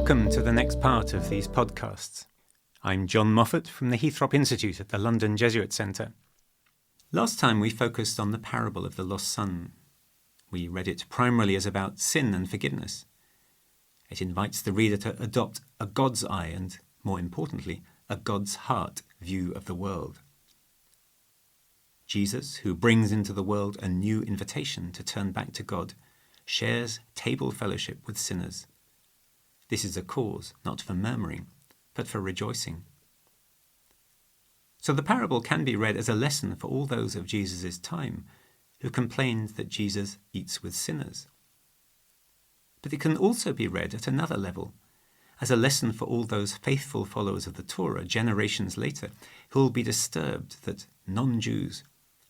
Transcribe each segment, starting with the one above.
Welcome to the next part of these podcasts. I'm John Moffatt from the Heathrop Institute at the London Jesuit Centre. Last time we focused on the parable of the lost son. We read it primarily as about sin and forgiveness. It invites the reader to adopt a God's eye and, more importantly, a God's heart view of the world. Jesus, who brings into the world a new invitation to turn back to God, shares table fellowship with sinners. This is a cause not for murmuring, but for rejoicing. So the parable can be read as a lesson for all those of Jesus' time who complained that Jesus eats with sinners. But it can also be read at another level, as a lesson for all those faithful followers of the Torah generations later who will be disturbed that non-Jews,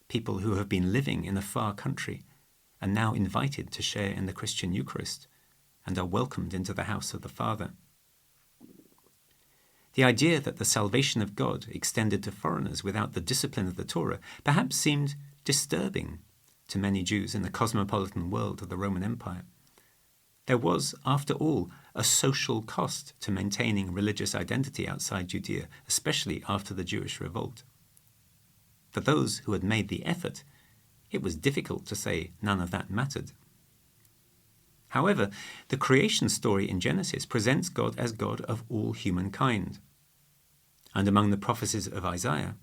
people who have been living in a far country, are now invited to share in the Christian Eucharist and are welcomed into the house of the Father. The idea that the salvation of God extended to foreigners without the discipline of the Torah perhaps seemed disturbing to many Jews in the cosmopolitan world of the Roman Empire. There was, after all, a social cost to maintaining religious identity outside Judea, especially after the Jewish revolt. For those who had made the effort, it was difficult to say none of that mattered. However, the creation story in Genesis presents God as God of all humankind. And among the prophecies of Isaiah,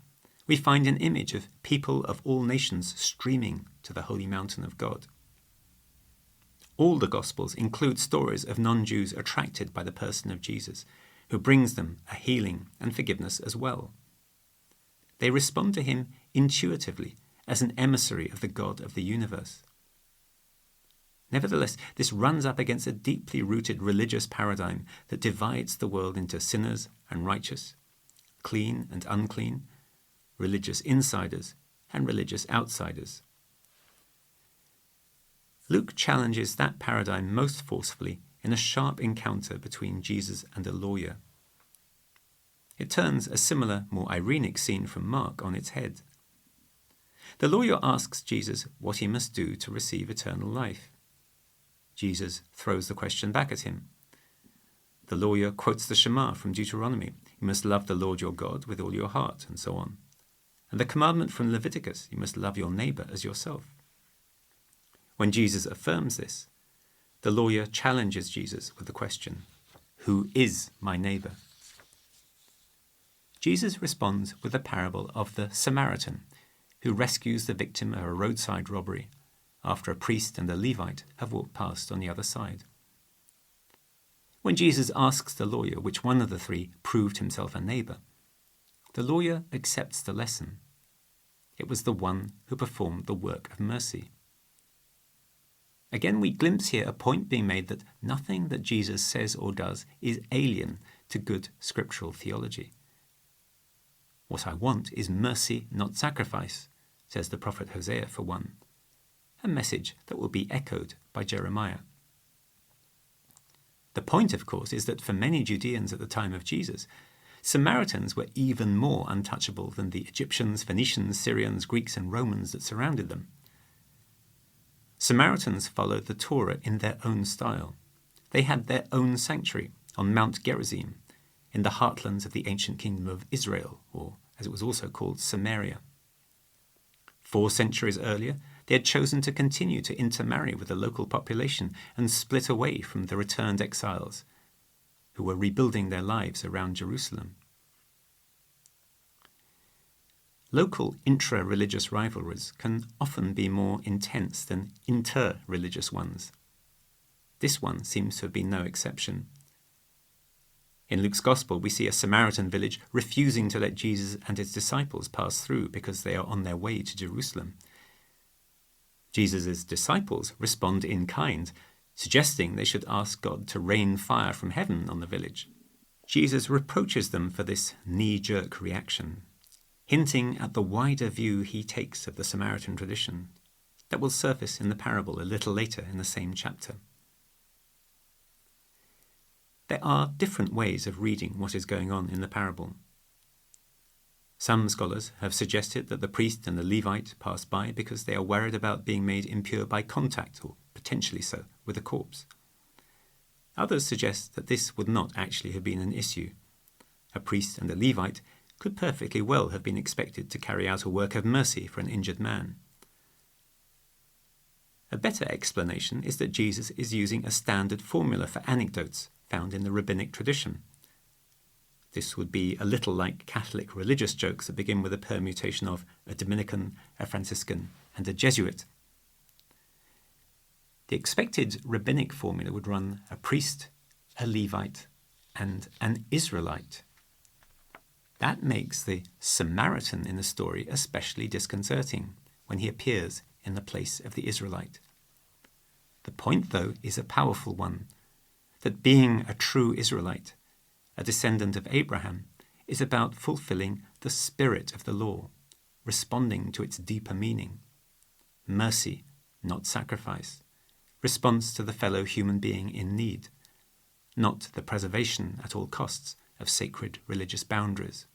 we find an image of people of all nations streaming to the holy mountain of God. All the Gospels include stories of non-Jews attracted by the person of Jesus, who brings them a healing and forgiveness as well. They respond to him intuitively as an emissary of the God of the universe. Nevertheless, this runs up against a deeply rooted religious paradigm that divides the world into sinners and righteous, clean and unclean, religious insiders and religious outsiders. Luke challenges that paradigm most forcefully in a sharp encounter between Jesus and a lawyer. It turns a similar, more ironic scene from Mark on its head. The lawyer asks Jesus what he must do to receive eternal life. Jesus throws the question back at him. The lawyer quotes the Shema from Deuteronomy. You must love the Lord your God with all your heart, and so on. And the commandment from Leviticus, you must love your neighbor as yourself. When Jesus affirms this, the lawyer challenges Jesus with the question, who is my neighbor? Jesus responds with the parable of the Samaritan, who rescues the victim of a roadside robbery after a priest and a Levite have walked past on the other side. When Jesus asks the lawyer which one of the three proved himself a neighbor, the lawyer accepts the lesson. It was the one who performed the work of mercy. Again, we glimpse here a point being made that nothing that Jesus says or does is alien to good scriptural theology. What I want is mercy, not sacrifice, says the prophet Hosea for one, a message that will be echoed by Jeremiah. The point, of course, is that for many Judeans at the time of Jesus, Samaritans were even more untouchable than the Egyptians, Phoenicians, Syrians, Greeks, and Romans that surrounded them. Samaritans followed the Torah in their own style. They had their own sanctuary on Mount Gerizim, in the heartlands of the ancient kingdom of Israel, or as it was also called, Samaria. 4 centuries earlier, they had chosen to continue to intermarry with the local population and split away from the returned exiles, who were rebuilding their lives around Jerusalem. Local intra-religious rivalries can often be more intense than inter-religious ones. This one seems to have been no exception. In Luke's Gospel, we see a Samaritan village refusing to let Jesus and his disciples pass through because they are on their way to Jerusalem. Jesus' disciples respond in kind, suggesting they should ask God to rain fire from heaven on the village. Jesus reproaches them for this knee-jerk reaction, hinting at the wider view he takes of the Samaritan tradition that will surface in the parable a little later in the same chapter. There are different ways of reading what is going on in the parable. Some scholars have suggested that the priest and the Levite pass by because they are worried about being made impure by contact, or potentially so, with a corpse. Others suggest that this would not actually have been an issue. A priest and a Levite could perfectly well have been expected to carry out a work of mercy for an injured man. A better explanation is that Jesus is using a standard formula for anecdotes found in the rabbinic tradition. This would be a little like Catholic religious jokes that begin with a permutation of a Dominican, a Franciscan, and a Jesuit. The expected rabbinic formula would run a priest, a Levite, and an Israelite. That makes the Samaritan in the story especially disconcerting when he appears in the place of the Israelite. The point, though, is a powerful one, that being a true Israelite, a descendant of Abraham, is about fulfilling the spirit of the law, responding to its deeper meaning. Mercy, not sacrifice. Response to the fellow human being in need, not the preservation at all costs of sacred religious boundaries.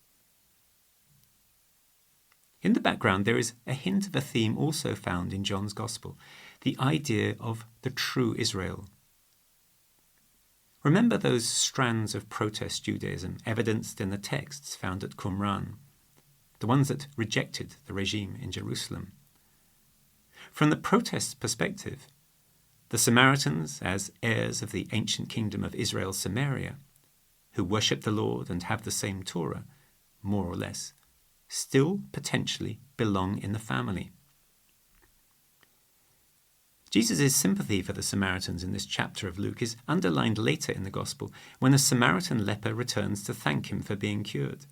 In the background, there is a hint of a theme also found in John's Gospel, the idea of the true Israel. Remember those strands of protest Judaism evidenced in the texts found at Qumran, the ones that rejected the regime in Jerusalem. From the protest perspective, the Samaritans, as heirs of the ancient kingdom of Israel Samaria, who worship the Lord and have the same Torah, more or less, still potentially belong in the family. Jesus' sympathy for the Samaritans in this chapter of Luke is underlined later in the Gospel when a Samaritan leper returns to thank him for being cured.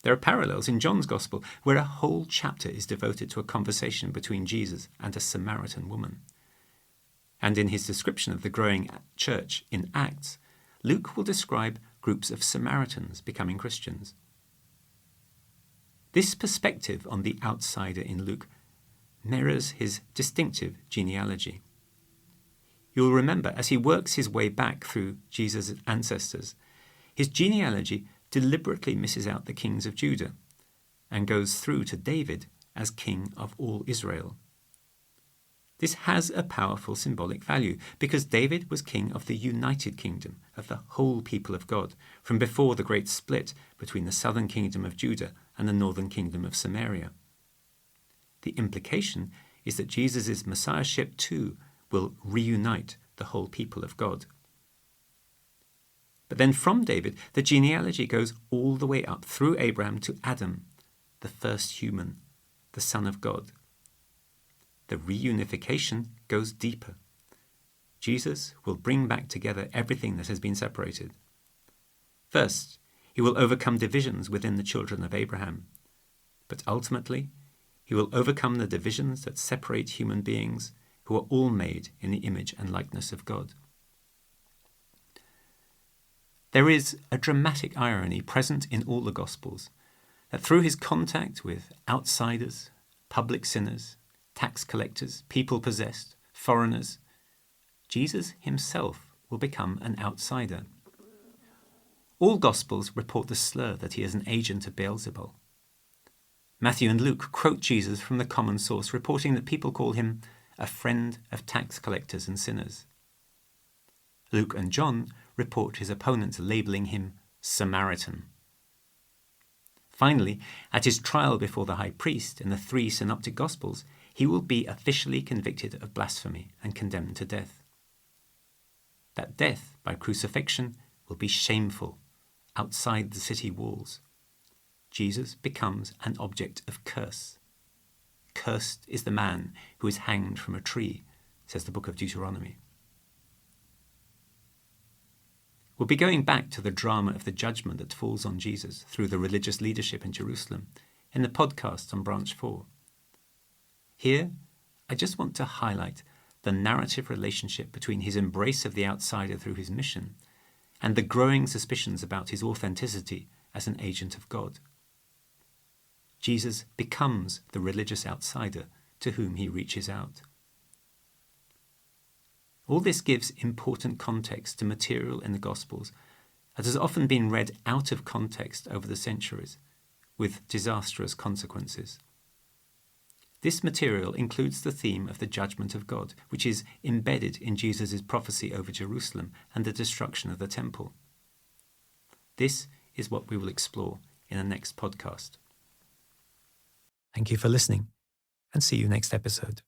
There are parallels in John's Gospel where a whole chapter is devoted to a conversation between Jesus and a Samaritan woman. And in his description of the growing church in Acts, Luke will describe groups of Samaritans becoming Christians. This perspective on the outsider in Luke mirrors his distinctive genealogy. You'll remember, as he works his way back through Jesus' ancestors, his genealogy deliberately misses out the kings of Judah and goes through to David as king of all Israel. This has a powerful symbolic value because David was king of the united kingdom of the whole people of God from before the great split between the southern kingdom of Judah and the northern kingdom of Samaria. The implication is that Jesus' messiahship too will reunite the whole people of God. But then from David, the genealogy goes all the way up through Abraham to Adam, the first human, the Son of God. The reunification goes deeper. Jesus will bring back together everything that has been separated. First, he will overcome divisions within the children of Abraham. But ultimately, he will overcome the divisions that separate human beings who are all made in the image and likeness of God. There is a dramatic irony present in all the Gospels, that through his contact with outsiders, public sinners, tax collectors, people possessed, foreigners, Jesus himself will become an outsider. All Gospels report the slur that he is an agent of Beelzebul. Matthew and Luke quote Jesus from the common source, reporting that people call him a friend of tax collectors and sinners. Luke and John report his opponents labeling him Samaritan. Finally, at his trial before the high priest in the 3 synoptic Gospels, he will be officially convicted of blasphemy and condemned to death. That death by crucifixion will be shameful outside the city walls. Jesus becomes an object of curse. Cursed is the man who is hanged from a tree, says the book of Deuteronomy. We'll be going back to the drama of the judgment that falls on Jesus through the religious leadership in Jerusalem in the podcast on Branch 4. Here, I just want to highlight the narrative relationship between his embrace of the outsider through his mission and the growing suspicions about his authenticity as an agent of God. Jesus becomes the religious outsider to whom he reaches out. All this gives important context to material in the Gospels that has often been read out of context over the centuries, with disastrous consequences. This material includes the theme of the judgment of God, which is embedded in Jesus' prophecy over Jerusalem and the destruction of the temple. This is what we will explore in the next podcast. Thank you for listening, and see you next episode.